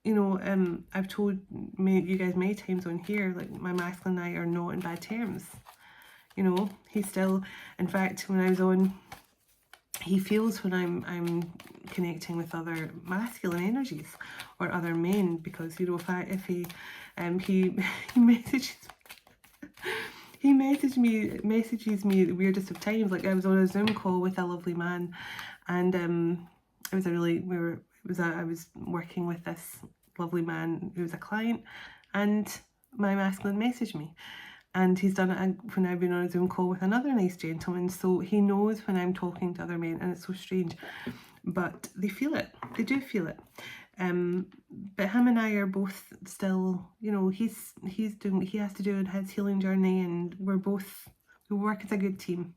Speaker 1: you know, I've told you guys many times on here, like my masculine and I are not in bad terms. You know, he's still, in fact, when I was on, he feels when I'm connecting with other masculine energies or other men, because, you know, if he messages me at the weirdest of times. Like I was on a Zoom call with a lovely man, and I was working with this lovely man who was a client, and my masculine messaged me. And he's done it when I've been on a Zoom call with another nice gentleman. So he knows when I'm talking to other men, and it's so strange. But they feel it. They do feel it. But him and I are both still, you know, he has to do in his healing journey, and we work as a good team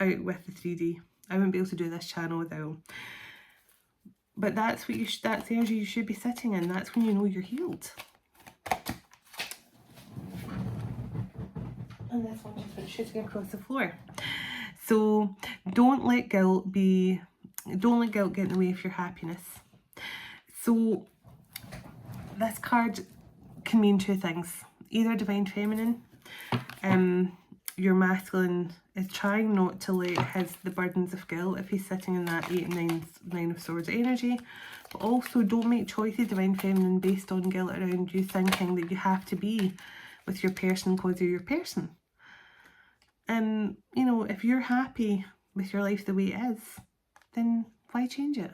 Speaker 1: out with the 3D. I wouldn't be able to do this channel without him. But that's the energy you should be sitting in. That's when you know you're healed. And this one just went shooting across the floor. So don't let guilt get in the way of your happiness. So this card can mean two things. Either Divine Feminine, your masculine is trying not to let the burdens of guilt, if he's sitting in that 8 and 9 of Swords energy. But also don't make choices, Divine Feminine, based on guilt around you thinking that you have to be with your person because you're your person. You know, if you're happy with your life the way it is, then why change it?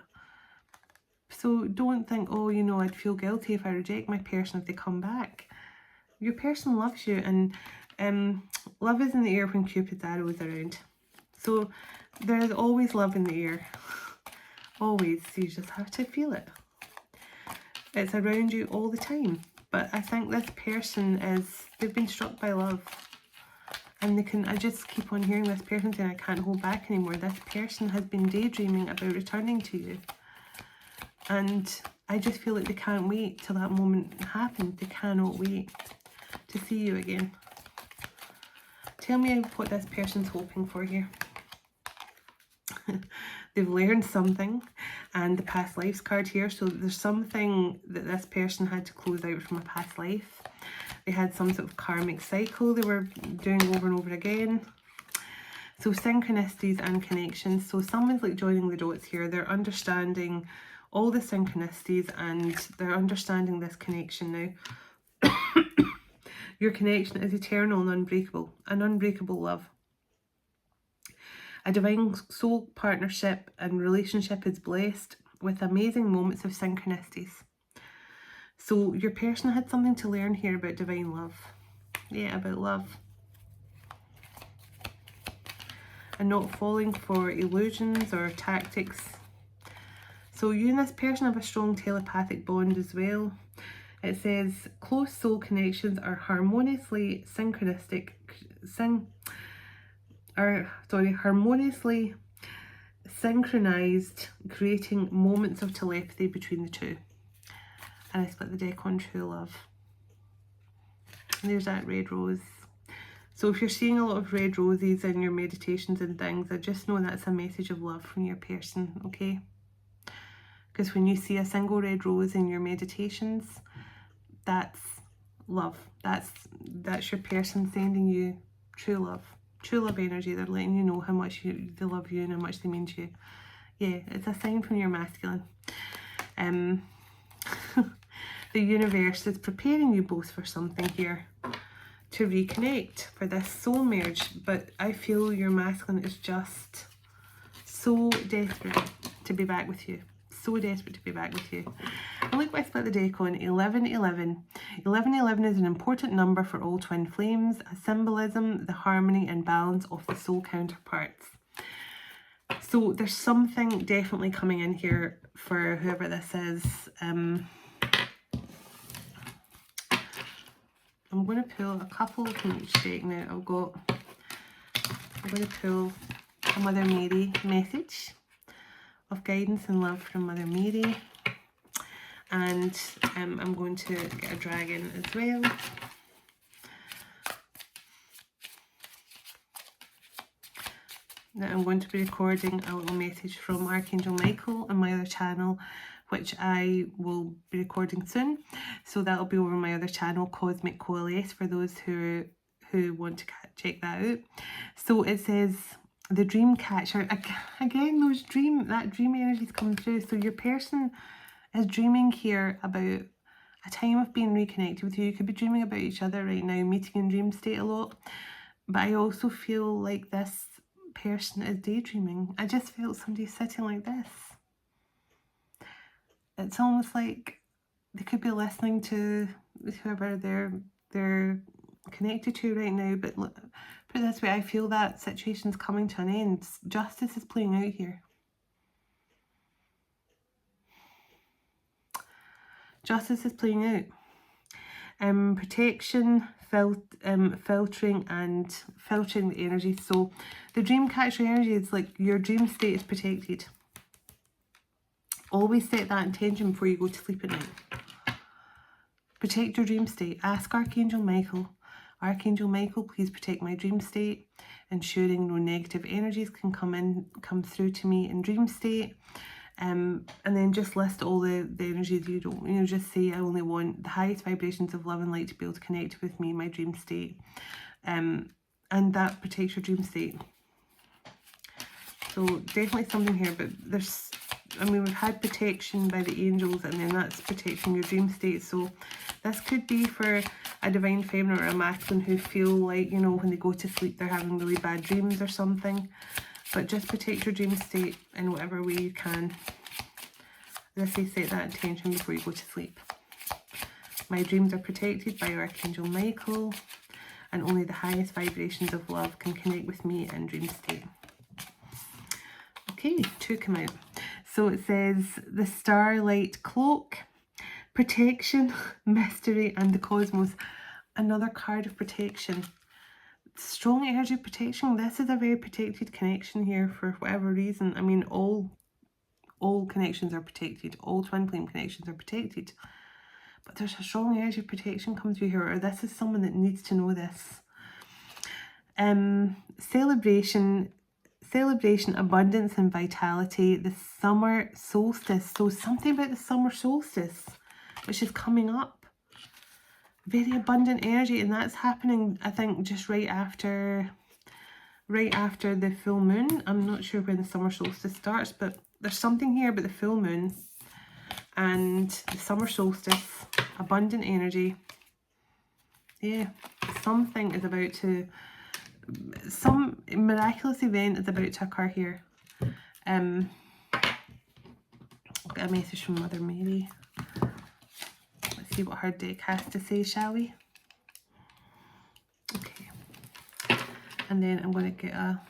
Speaker 1: So don't think, oh, you know, I'd feel guilty if I reject my person if they come back. Your person loves you, and love is in the air when Cupid's arrow is around. So there is always love in the air. Always. So you just have to feel it. It's around you all the time. But I think this person they've been struck by love. And I just keep on hearing this person saying, I can't hold back anymore. This person has been daydreaming about returning to you. And I just feel like they can't wait till that moment happens. They cannot wait to see you again. Tell me what this person's hoping for here. They've learned something, and the past lives card here. So there's something that this person had to close out from a past life. They had some sort of karmic cycle they were doing over and over again. So synchronicities and connections. So someone's like joining the dots here. They're understanding all the synchronicities and they're understanding this connection now. Your connection is eternal and unbreakable. An unbreakable love. A divine soul partnership and relationship is blessed with amazing moments of synchronicities. So your person had something to learn here about divine love. Yeah, about love. And not falling for illusions or tactics. So you and this person have a strong telepathic bond as well. It says close soul connections are harmoniously harmoniously synchronized, creating moments of telepathy between the two. And I split the deck on true love. And there's that red rose. So if you're seeing a lot of red roses in your meditations and things, I just know that's a message of love from your person, okay? Because when you see a single red rose in your meditations, that's love. That's your person sending you true love. True love energy. They're letting you know how much they love you and how much they mean to you. Yeah, it's a sign from your masculine. The universe is preparing you both for something here, to reconnect, for this soul merge. But I feel your masculine is just so desperate to be back with you. So desperate to be back with you. And look what I split the deck on, 1111. 1111 is an important number for all twin flames, a symbolism, the harmony and balance of the soul counterparts. So there's something definitely coming in here for whoever this is. I'm going to pull a couple from each deck now. I'm going to pull a Mother Mary message of guidance and love from Mother Mary. And I'm going to get a dragon as well. Now I'm going to be recording a little message from Archangel Michael on my other channel, which I will be recording soon. So that'll be over my other channel, Cosmic Coalesce, for those who want to check that out. So it says the dream catcher. Again, that dream energy is coming through. So your person is dreaming here about a time of being reconnected with you. You could be dreaming about each other right now, meeting in dream state a lot. But I also feel like this person is daydreaming. I just felt somebody sitting like this. It's almost like they could be listening to whoever they're connected to right now. But look, put it this way, I feel that situation's coming to an end. Justice is playing out here. Justice is playing out. Protection, filtering the energy. So the dream catcher energy is like your dream state is protected. Always set that intention before you go to sleep at night. Protect your dream state. Ask Archangel Michael, please protect my dream state, ensuring no negative energies can come through to me in dream state. And then just list all the energies you don't, just say, I only want the highest vibrations of love and light to be able to connect with me in my dream state. And that protects your dream state. So definitely something here, but we've had protection by the angels, and then that's protecting your dream state. So this could be for a divine feminine or a masculine who feel like, when they go to sleep, they're having really bad dreams or something. But just protect your dream state in whatever way you can. As I say, set that intention before you go to sleep. My dreams are protected by Archangel Michael, and only the highest vibrations of love can connect with me in dream state. Okay, 2 come out. So it says the Starlight Cloak, protection, mystery, and the cosmos. Another card of protection. Strong energy protection. This is a very protected connection here for whatever reason. I mean, all connections are protected. All twin flame connections are protected. But there's a strong energy protection coming through here, or this is someone that needs to know this. Celebration, abundance and vitality, the summer solstice. So something about the summer solstice, which is coming up. Very abundant energy, and that's happening, I think, just right after the full moon. I'm not sure when the summer solstice starts, but there's something here about the full moon and the summer solstice. Abundant energy. Yeah, something is about to, some miraculous event is about to occur here. I'll get a message from Mother Mary. Let's see what her deck has to say, shall we? Okay. And then I'm going to get a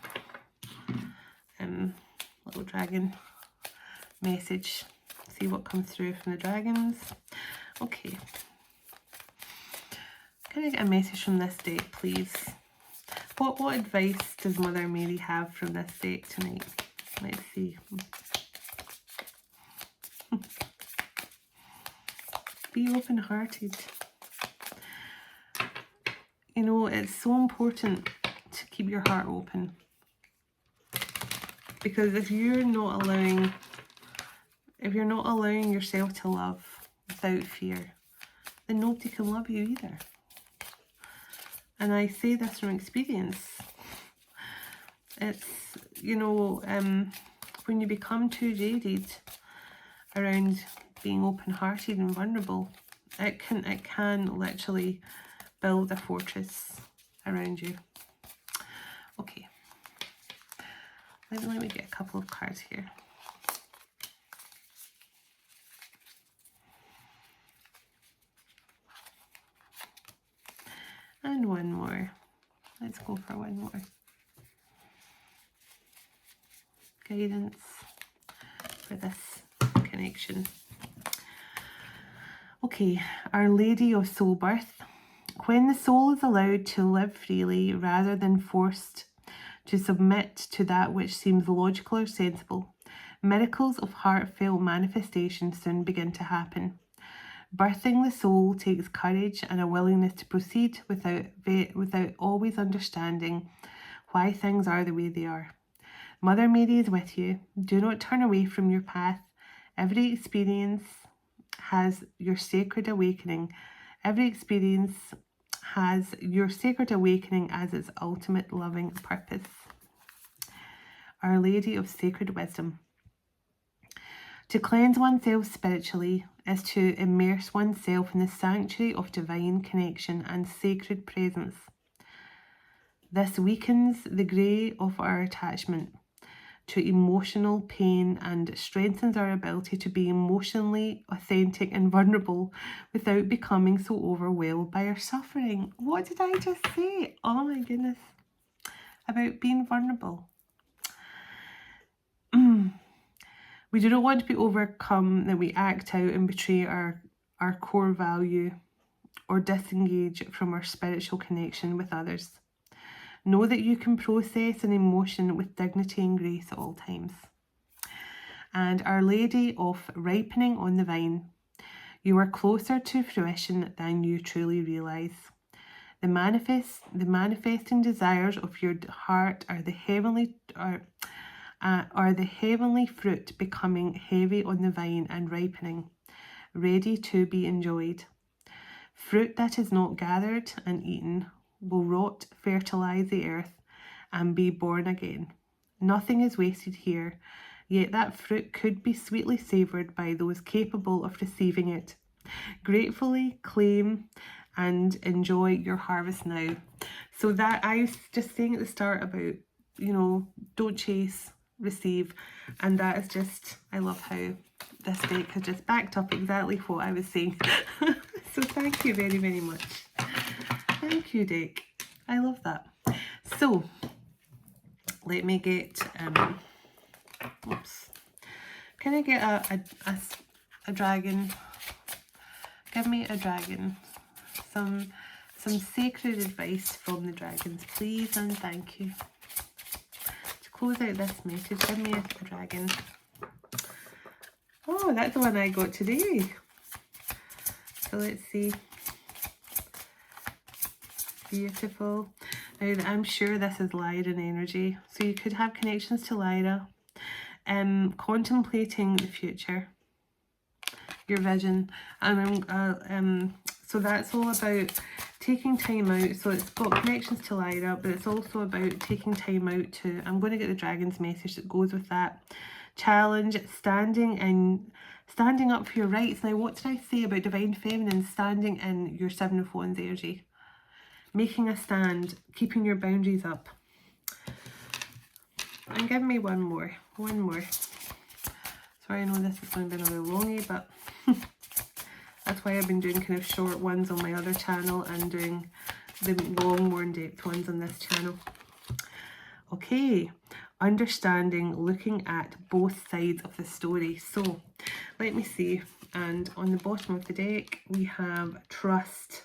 Speaker 1: little dragon message. See what comes through from the dragons. Okay. Can I get a message from this deck, please? What advice does Mother Mary have from this deck tonight? Let's see. Be open-hearted. You know, it's so important to keep your heart open. Because if you're not allowing yourself to love without fear, then nobody can love you either. And I say this from experience. It's, you know, when you become too jaded around being open-hearted and vulnerable, it can literally build a fortress around you. Okay. Let me get a couple of cards here. And one more. Let's go for one more. Guidance for this connection. Okay, Our Lady of Soul Birth. When the soul is allowed to live freely rather than forced to submit to that which seems logical or sensible, miracles of heartfelt manifestation soon begin to happen. Birthing the soul takes courage and a willingness to proceed without always understanding why things are the way they are. Mother Mary is with you. Do not turn away from your path. Every experience has your sacred awakening. Every experience has your sacred awakening as its ultimate loving purpose. Our Lady of Sacred Wisdom. To cleanse oneself spiritually is to immerse oneself in the sanctuary of divine connection and sacred presence. This weakens the grey of our attachment to emotional pain and strengthens our ability to be emotionally authentic and vulnerable without becoming so overwhelmed by our suffering. What did I just say? Oh my goodness. About being vulnerable. We do not want to be overcome that we act out and betray our core value or disengage from our spiritual connection with others. Know that you can process an emotion with dignity and grace at all times. And Our Lady of Ripening on the Vine. You are closer to fruition than you truly realise. The manifesting desires of your heart are the heavenly fruit becoming heavy on the vine and ripening, ready to be enjoyed. Fruit that is not gathered and eaten will rot, fertilise the earth, and be born again. Nothing is wasted here, yet that fruit could be sweetly savoured by those capable of receiving it. Gratefully claim and enjoy your harvest now. So that I was just saying at the start about, you know, don't chase, receive, and that is just, I love how this deck has just backed up exactly what I was saying. So thank you very, very much. Thank you, deck. I love that. So let me get oops. Can I get a dragon? Give me a dragon. Some sacred advice from the dragons, please, and thank you. To close out this message, give me a dragon. Oh, that's the one I got today. So let's see. Beautiful. Now, I'm sure this is Lyra energy. So you could have connections to Lyra. Contemplating the future. Your vision. And so that's all about taking time out. So it's got connections to Lyra, but it's also about taking time out to, I'm going to get the dragon's message that goes with that. Challenge, standing up for your rights. Now, what did I say about Divine Feminine? Standing in your Seven of Wands energy. Making a stand, keeping your boundaries up. And give me one more. Sorry, I know this is going to be another longie, but that's why I've been doing kind of short ones on my other channel and doing the long, more in-depth ones on this channel. Okay, understanding, looking at both sides of the story. So let me see. And on the bottom of the deck, we have trust.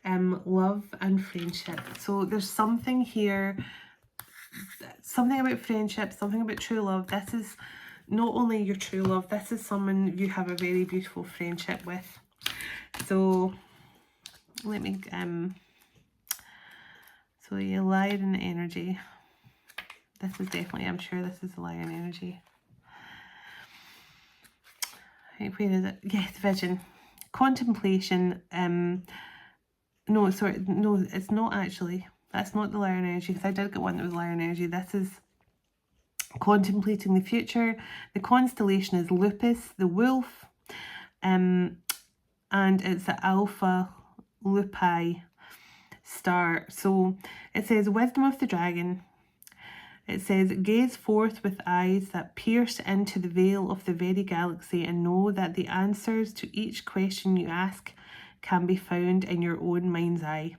Speaker 1: love and friendship. So there's something here, something about friendship, something about true love. This is not only your true love, this is someone you have a very beautiful friendship with. So let me, so you lion energy. This is definitely, I'm sure this is the lion energy. Right, where is it? Yes, vision. Contemplation. No, sorry, no, it's not actually. That's not the lion energy, because I did get one that was lion energy. This is contemplating the future. The constellation is Lupus, the wolf. And it's the Alpha Lupi star. So it says, wisdom of the dragon. It says, gaze forth with eyes that pierce into the veil of the very galaxy and know that the answers to each question you ask can be found in your own mind's eye.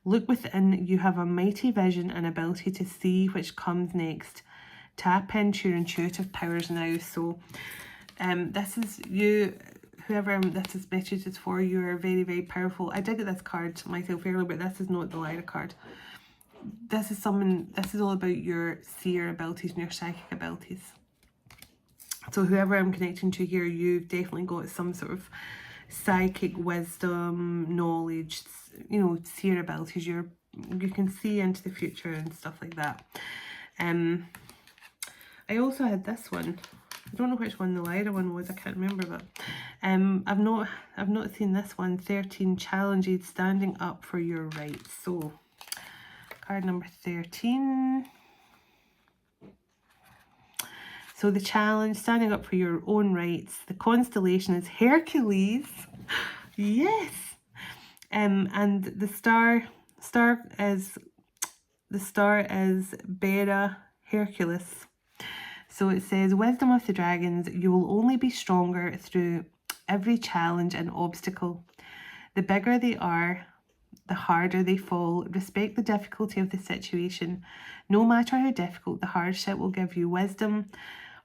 Speaker 1: Look within, you have a mighty vision and ability to see which comes next. Tap into your intuitive powers now. So this is you, whoever this message is for, you are very, very powerful. I did get this card myself earlier, but this is not the liar card. This is all about your seer abilities and your psychic abilities. So whoever I'm connecting to here, you've definitely got some sort of psychic wisdom, knowledge, you know, seer abilities. You can see into the future and stuff like that. I also had this one. I don't know which one the lighter one was, I can't remember, but I've not seen this one. 13 challenges, standing up for your rights. So card number 13. So the challenge, standing up for your own rights. The constellation is Hercules. Yes. And the star is Beta Hercules. So it says, wisdom of the dragons, you will only be stronger through every challenge and obstacle. The bigger they are, the harder they fall. Respect the difficulty of the situation. No matter how difficult the hardship will give you wisdom.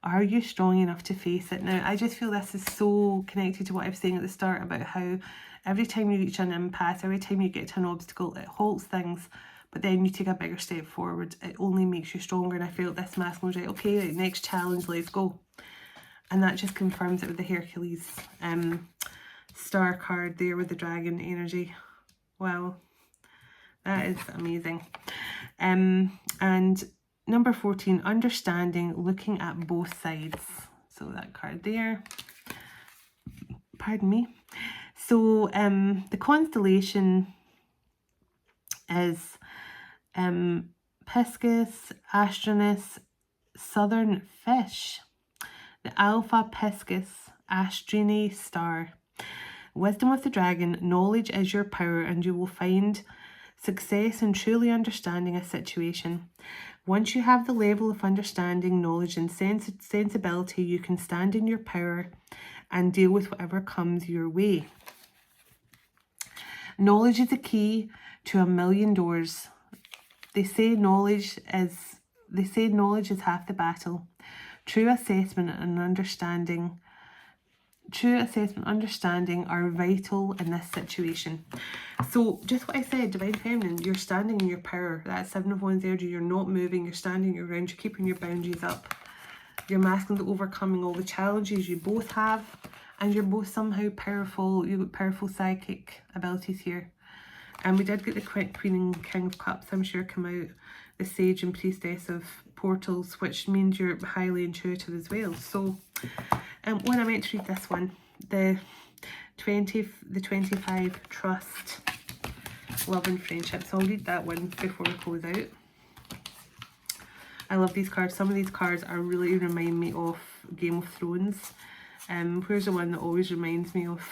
Speaker 1: Are you strong enough to face it? Now, I just feel this is so connected to what I was saying at the start about how every time you reach an impasse, every time you get to an obstacle, it halts things, but then you take a bigger step forward. It only makes you stronger. And I felt this masculine was right, okay, right, next challenge, let's go. And that just confirms it with the Hercules star card there with the dragon energy. Wow, that is amazing. And number 14, understanding, looking at both sides. So that card there. Pardon me. So the constellation is Piscis, Astronus, Southern Fish, the Alpha Piscis, Astrine star. Wisdom of the dragon, knowledge is your power and you will find success in truly understanding a situation. Once you have the level of understanding, knowledge and sensibility, you can stand in your power and deal with whatever comes your way. Knowledge is the key to a million doors. They say knowledge is half the battle. True assessment and understanding are vital in this situation. So just what I said, Divine Feminine, you're standing in your power. That Seven of Wands energy, you're not moving, you're standing your ground, you're keeping your boundaries up. You're masculine, overcoming all the challenges you both have, and you're both somehow powerful. You've got powerful psychic abilities here. And we did get the Queen and King of Cups, I'm sure, come out. The Sage and Priestess of Portals, which means you're highly intuitive as well. So when I meant to read this one, the 25 trust, love and friendship. So I'll read that one before we close out. I love these cards. Some of these cards are really remind me of Game of Thrones. Where's the one that always reminds me of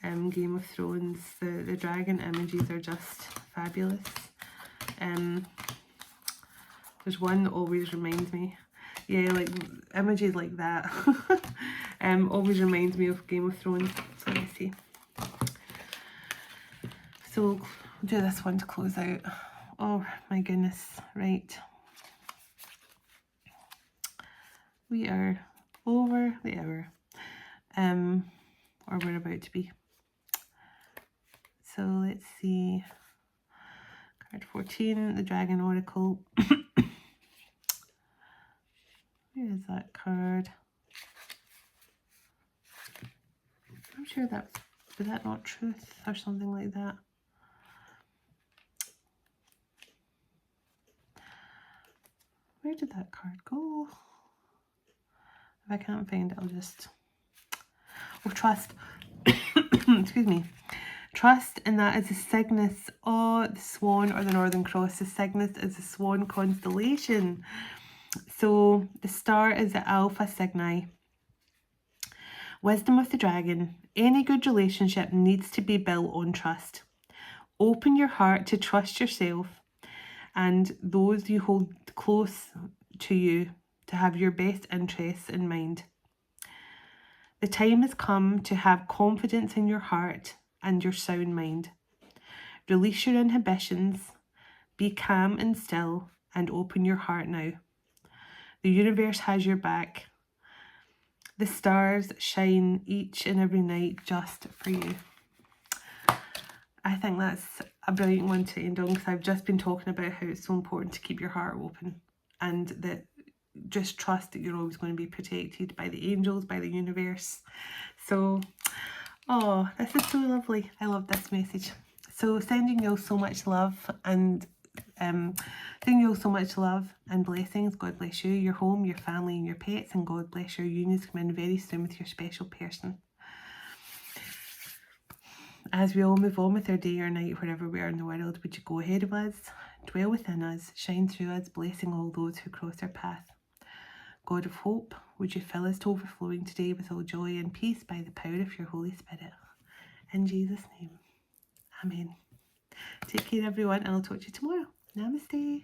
Speaker 1: Game of Thrones? The dragon images are just fabulous. There's one that always reminds me. Yeah, like images like that. Always reminds me of Game of Thrones. So let me see. So we'll do this one to close out. Oh my goodness, right. We are over the hour. Or we're about to be. So let's see. Card 14, the Dragon Oracle. Where is that card? I'm sure was that not truth or something like that? Where did that card go? If I can't find it, I'll just... Oh, trust. Excuse me. Trust, and that is the Cygnus, the Swan or the Northern Cross. The Cygnus is the Swan constellation. So the star is the Alpha Cygni. Wisdom of the Dragon. Any good relationship needs to be built on trust. Open your heart to trust yourself and those you hold close to you to have your best interests in mind. The time has come to have confidence in your heart and your sound mind. Release your inhibitions, be calm and still, and open your heart now. The universe has your back. The stars shine each and every night just for you. I think that's a brilliant one to end on, because I've just been talking about how it's so important to keep your heart open, and that just trust that you're always going to be protected by the angels, by the universe. So, oh, this is so lovely. I love this message. So sending you all so much love and sending you all so much love and blessings. God bless you, your home, your family and your pets, and God bless your unions come in very soon with your special person. As we all move on with our day or night, wherever we are in the world, would you go ahead of us, dwell within us, shine through us, blessing all those who cross our path. God of hope, would you fill us to overflowing today with all joy and peace by the power of your Holy Spirit. In Jesus' name, amen. Take care everyone, and I'll talk to you tomorrow. Namaste.